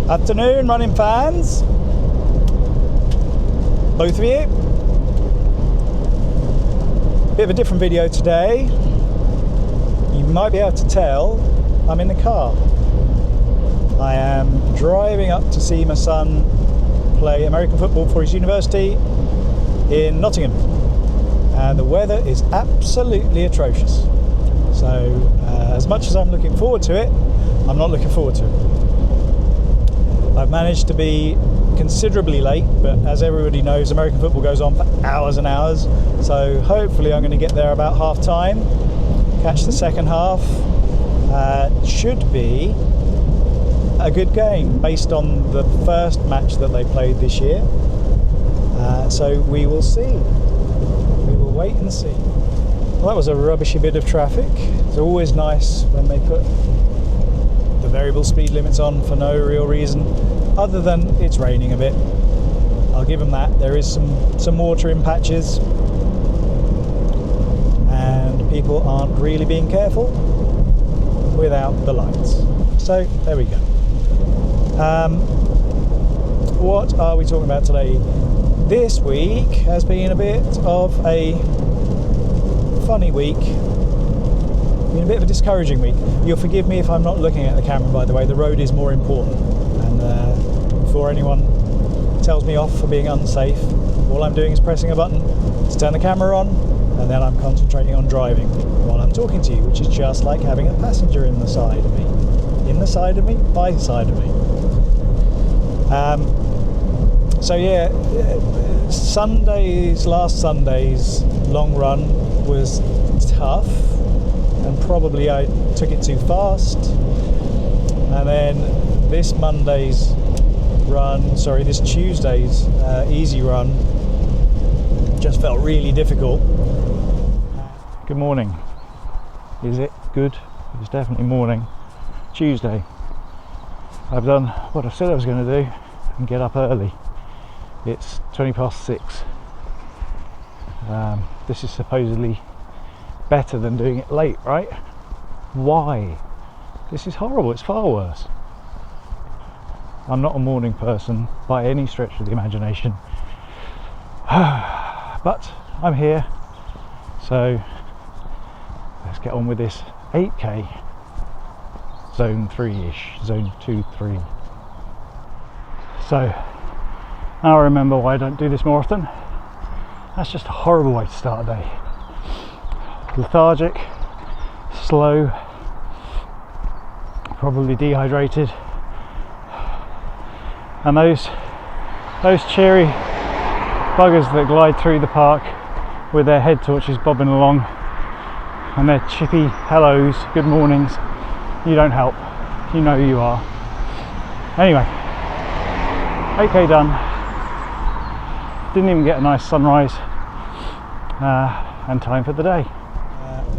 Afternoon, running fans. Both of you. Bit of a different video today. You might be able to tell I'm in the car. I am driving up to see my son play American football for his university in Nottingham. And the weather is absolutely atrocious. So as much as I'm looking forward to it, I'm not looking forward to it. I've managed to be considerably late, but as everybody knows, American football goes on for hours and hours. So hopefully I'm going to get there about half time, catch the second half. Should be a good game based on the first match that they played this year. So we will see. We will wait and see. Well, that was a rubbishy bit of traffic. It's always nice when they put the variable speed limits on for no real reason other than it's raining a bit. I'll give them that. There is some water in patches and people aren't really being careful without the lights. So there we go. What are we talking about today? This week has been a bit of a funny week. Been a bit of a discouraging week. You'll forgive me if I'm not looking at the camera, by the way. The road is more important. And before anyone tells me off for being unsafe, all I'm doing is pressing a button to turn the camera on, and then I'm concentrating on driving while I'm talking to you, which is just like having a passenger in the side of me. In the side of me, by the side of me. So yeah, last Sunday's long run was tough, and probably I took it too fast. And then this Tuesday's easy run just felt really difficult. Good morning. Is it good? It's definitely morning. Tuesday. I've done what I said I was going to do and get up early. It's 6:20. This is supposedly better than doing it late, right? Why? This is horrible. It's far worse. I'm not a morning person by any stretch of the imagination. But I'm here. So let's get on with this 8k. Zone 3-ish. Zone 2, 3. So now I remember why I don't do this more often. That's just a horrible way to start a day. Lethargic, slow, probably dehydrated, and those cheery buggers that glide through the park with their head torches bobbing along and their chippy hellos, good mornings, you don't help. You know who you are. Anyway, 8k done. Didn't even get a nice sunrise and time for the day.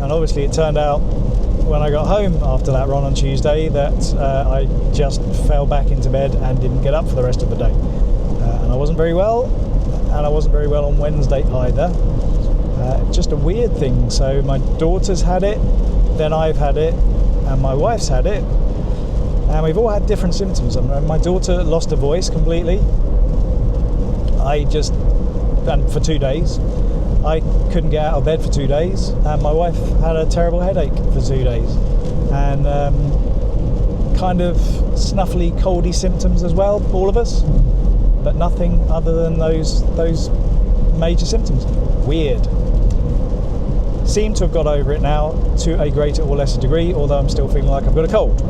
And obviously it turned out when I got home after that run on Tuesday that I just fell back into bed and didn't get up for the rest of the day. And I wasn't very well, and I wasn't very well on Wednesday either. Just a weird thing. So my daughter's had it, then I've had it, and my wife's had it. And we've all had different symptoms. My daughter lost her voice completely. And for 2 days. I couldn't get out of bed for 2 days, and my wife had a terrible headache for 2 days, and kind of snuffly, coldy symptoms as well, all of us, but nothing other than those major symptoms. Weird. Seem to have got over it now to a greater or lesser degree, although I'm still feeling like I've got a cold.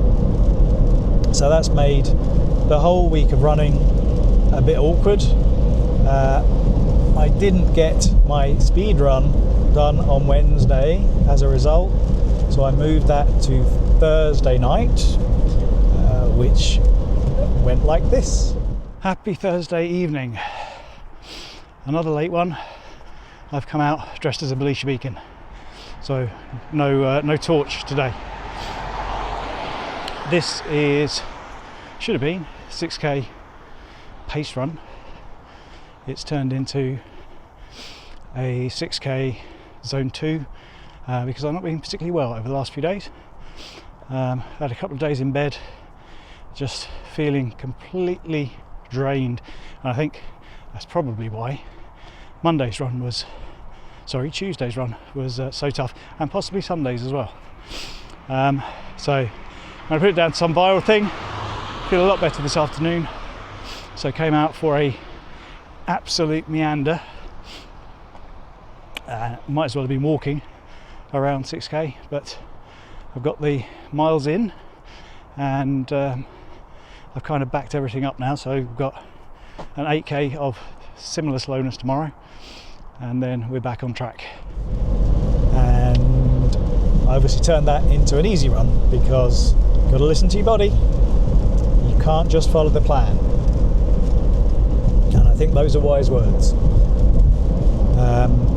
So that's made the whole week of running a bit awkward. I didn't get my speed run done on Wednesday as a result, so I moved that to Thursday night, which went like this. Happy Thursday evening. Another late one. I've come out dressed as a Belisha beacon, so no torch today. This should have been 6k pace run. It's turned into a 6k zone 2 because I've not been particularly well over the last few days. Had a couple of days in bed just feeling completely drained, and I think that's probably why Tuesday's run was so tough, and possibly Sunday's as well. So I'm going to put it down to some viral thing. Feel a lot better this afternoon, so came out for a absolute meander. Might as well have been walking around 6k, but I've got the miles in, and I've kind of backed everything up now, so we've got an 8k of similar slowness tomorrow, and then we're back on track. And I obviously turned that into an easy run, because you've got to listen to your body. You can't just follow the plan, and I think those are wise words.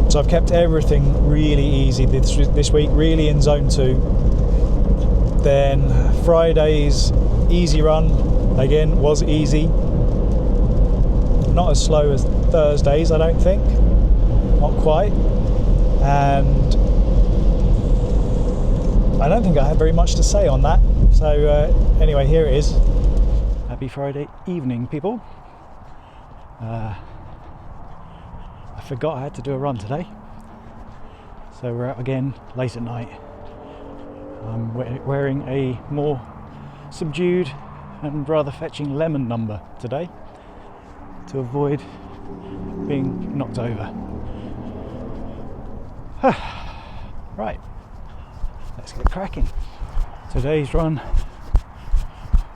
So I've kept everything really easy this week, really in zone 2. Then Friday's easy run again was easy, not as slow as Thursday's, I don't think, not quite, and I don't think I have very much to say on that. So anyway, here it is. Happy Friday evening, people. I forgot I had to do a run today, so we're out again late at night. I'm wearing a more subdued and rather fetching lemon number today to avoid being knocked over. Right, let's get cracking. Today's run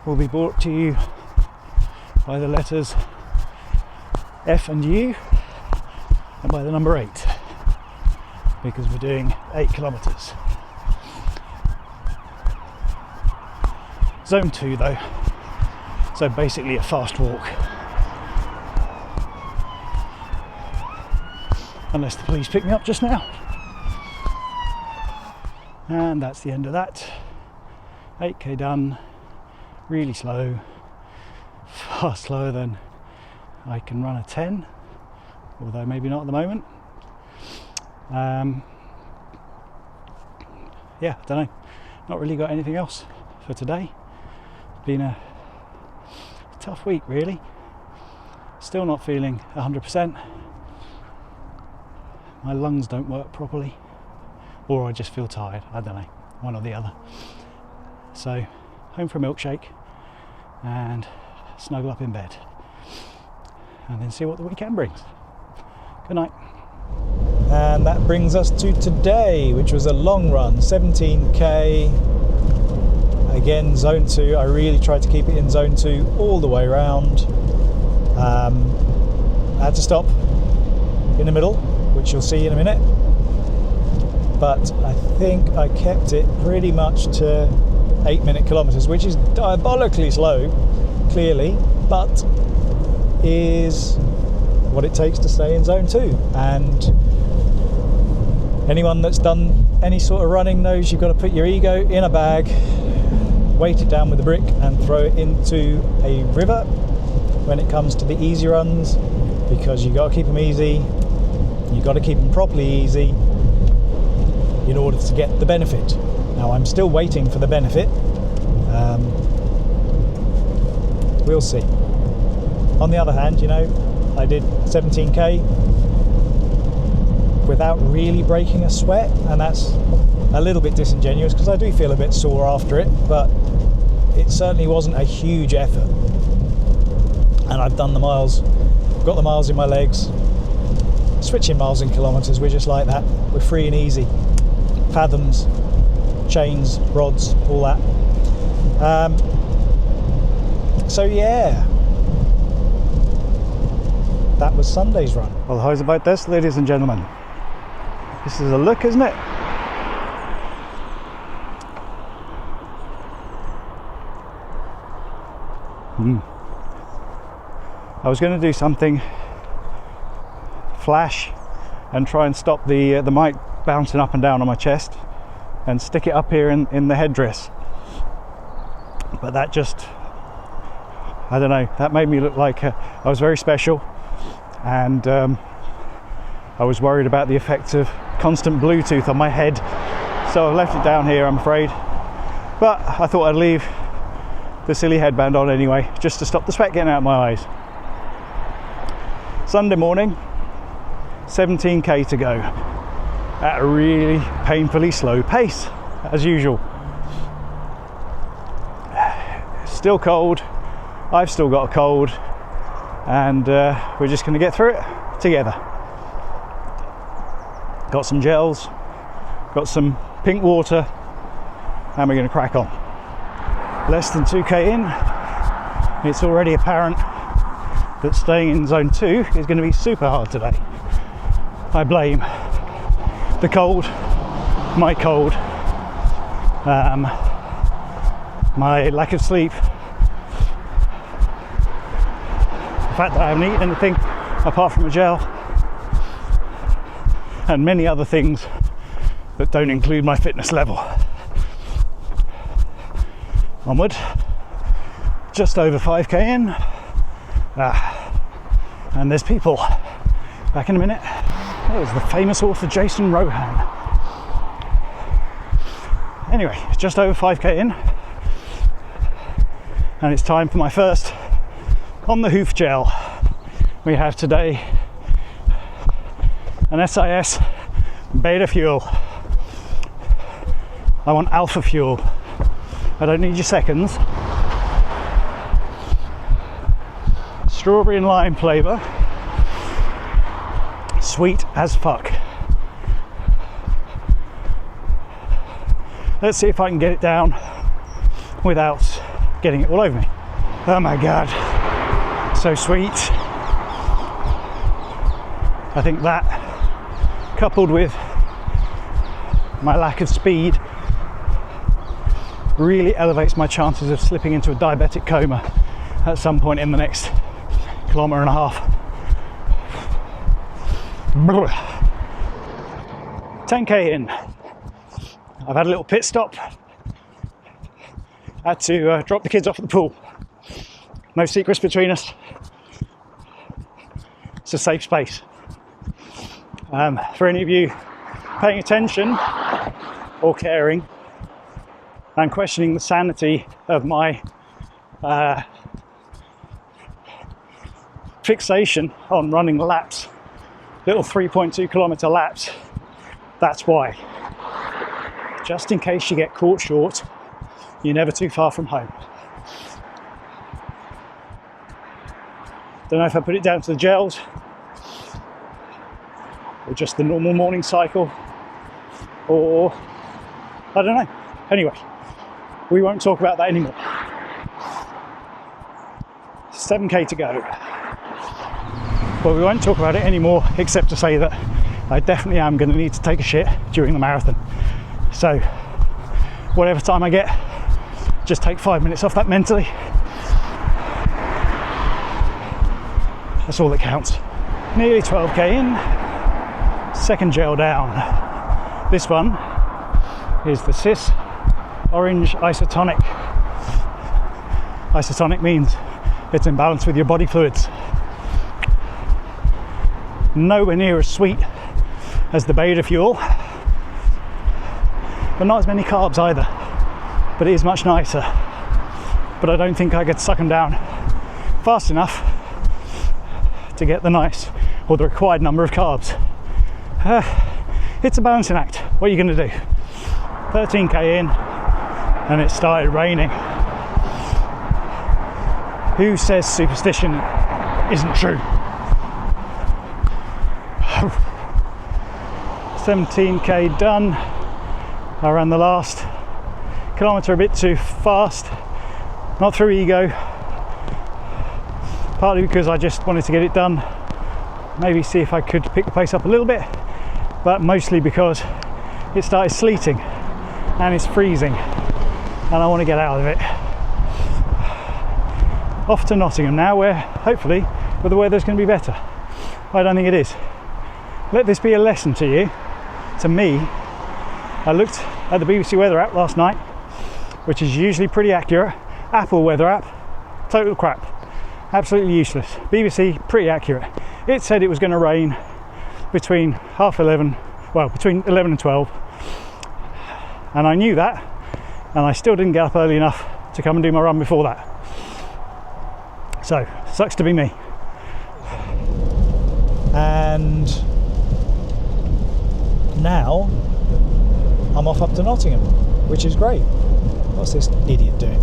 will be brought to you by the letters F and U, and by the number 8, because we're doing 8 kilometers. Zone 2 though, so basically a fast walk, unless the police pick me up just now. And that's the end of that. 8k done, really slow, far slower than I can run a 10, although maybe not at the moment. Yeah, I don't know, not really got anything else for today. Been a tough week really, still not feeling 100%. My lungs don't work properly, or I just feel tired, I don't know, one or the other. So home for a milkshake and snuggle up in bed, and then see what the weekend brings. Good night. And that brings us to today, which was a long run, 17k. Again, zone 2. I really tried to keep it in zone 2 all the way around. I had to stop in the middle, which you'll see in a minute. But I think I kept it pretty much to 8-minute kilometers, which is diabolically slow, clearly, but is what it takes to stay in zone 2. And anyone that's done any sort of running knows you've got to put your ego in a bag, weight it down with a brick and throw it into a river when it comes to the easy runs, because you've got to keep them easy, you've got to keep them properly easy in order to get the benefit. Now I'm still waiting for the benefit. We'll see. On the other hand, you know, I did 17k without really breaking a sweat, and that's a little bit disingenuous because I do feel a bit sore after it, but it certainly wasn't a huge effort. And I've done the miles, got the miles in my legs. Switching miles and kilometers, we're just like that. We're free and easy. Fathoms, chains, rods, all that. So yeah, that was Sunday's run. Well, how's about this, ladies and gentlemen? This is a look, isn't it? I was going to do something flash and try and stop the mic bouncing up and down on my chest and stick it up here in the headdress, but that just, I don't know, that made me look like I was very special, and I was worried about the effects of constant Bluetooth on my head, so I've left it down here, I'm afraid. But I thought I'd leave the silly headband on anyway, just to stop the sweat getting out of my eyes. Sunday morning, 17k to go at a really painfully slow pace, as usual. Still cold, I've still got a cold, and we're just going to get through it together. Got some gels, got some pink water, and we're going to crack on. Less than 2k in, it's already apparent that staying in zone 2 is going to be super hard today. I blame the cold, my cold, my lack of sleep, the fact that I haven't eaten anything apart from a gel, and many other things that don't include my fitness level. Onward, just over 5k in, and there's people. Back in a minute. That was the famous author Jason Rohan. Anyway, it's just over 5k in, and it's time for my first on the hoof gel. We have today an SIS beta fuel. I want alpha fuel. I don't need your seconds. Strawberry and lime flavour. Sweet as fuck. Let's see if I can get it down without getting it all over me. Oh my god, so sweet. I think that, coupled with my lack of speed, really elevates my chances of slipping into a diabetic coma at some point in the next kilometre and a half. 10k in. I've had a little pit stop. Had to drop the kids off at the pool. No secrets between us. It's a safe space. For any of you paying attention or caring and questioning the sanity of my fixation on running laps, little 3.2 kilometre laps, that's why. Just in case you get caught short, you're never too far from home. Don't know if I put it down to the gels or just the normal morning cycle, or I don't know. Anyway, we won't talk about that anymore. 7k to go. Well, we won't talk about it anymore, except to say that I definitely am going to need to take a shit during the marathon. So, whatever time I get, just take 5 minutes off that mentally. That's all that counts. Nearly 12k in, second gel down. This one is the CIS Orange Isotonic. Isotonic means it's in balance with your body fluids. Nowhere near as sweet as the beta fuel, but not as many carbs either, but it is much nicer. But I don't think I could suck them down fast enough to get the nice or the required number of carbs. It's a balancing act. What are you going to do? 13k in and it started raining. Who says superstition isn't true? 17k done. I ran the last kilometre a bit too fast, not through ego, partly because I just wanted to get it done, maybe see if I could pick the pace up a little bit, but mostly because it started sleeting and it's freezing and I want to get out of it. Off to Nottingham now, where hopefully where the weather's going to be better. I don't think it is. Let this be a lesson to you. To me, I looked at the BBC weather app last night, which is usually pretty accurate. Apple weather app, total crap, absolutely useless. BBC, pretty accurate. It said it was going to rain between between 11 and 12, and I knew that, and I still didn't get up early enough to come and do my run before that. So, sucks to be me. And now I'm off up to Nottingham, which is great. What's this idiot doing?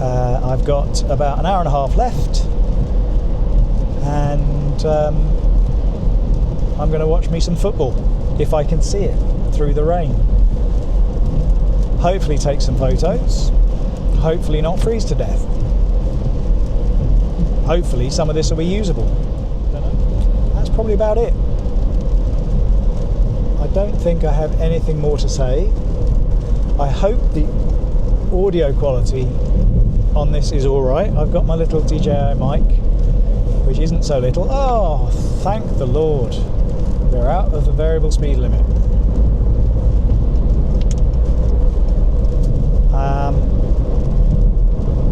I've got about an hour and a half left, and I'm going to watch me some football, if I can see it through the rain. Hopefully take some photos, hopefully not freeze to death. Hopefully some of this will be usable. That's probably about it. I don't think I have anything more to say. I hope the audio quality on this is alright. I've got my little DJI mic, which isn't so little. Oh, thank the Lord. We're out of the variable speed limit.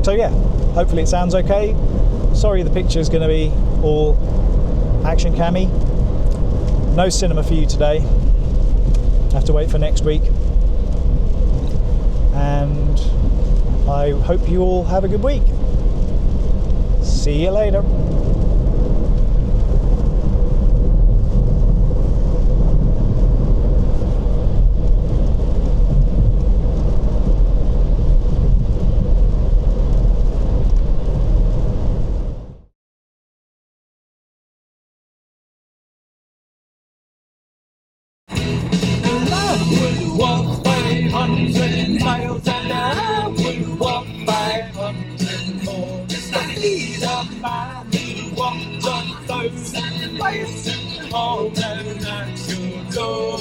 So yeah, hopefully it sounds okay. Sorry the picture's going to be all action cammy. No cinema for you today. Have to wait for next week. And I hope you all have a good week. See you later. Walk 500 miles and I would walk 500 more. Just like a man who walked 1,000 miles, all down at your door.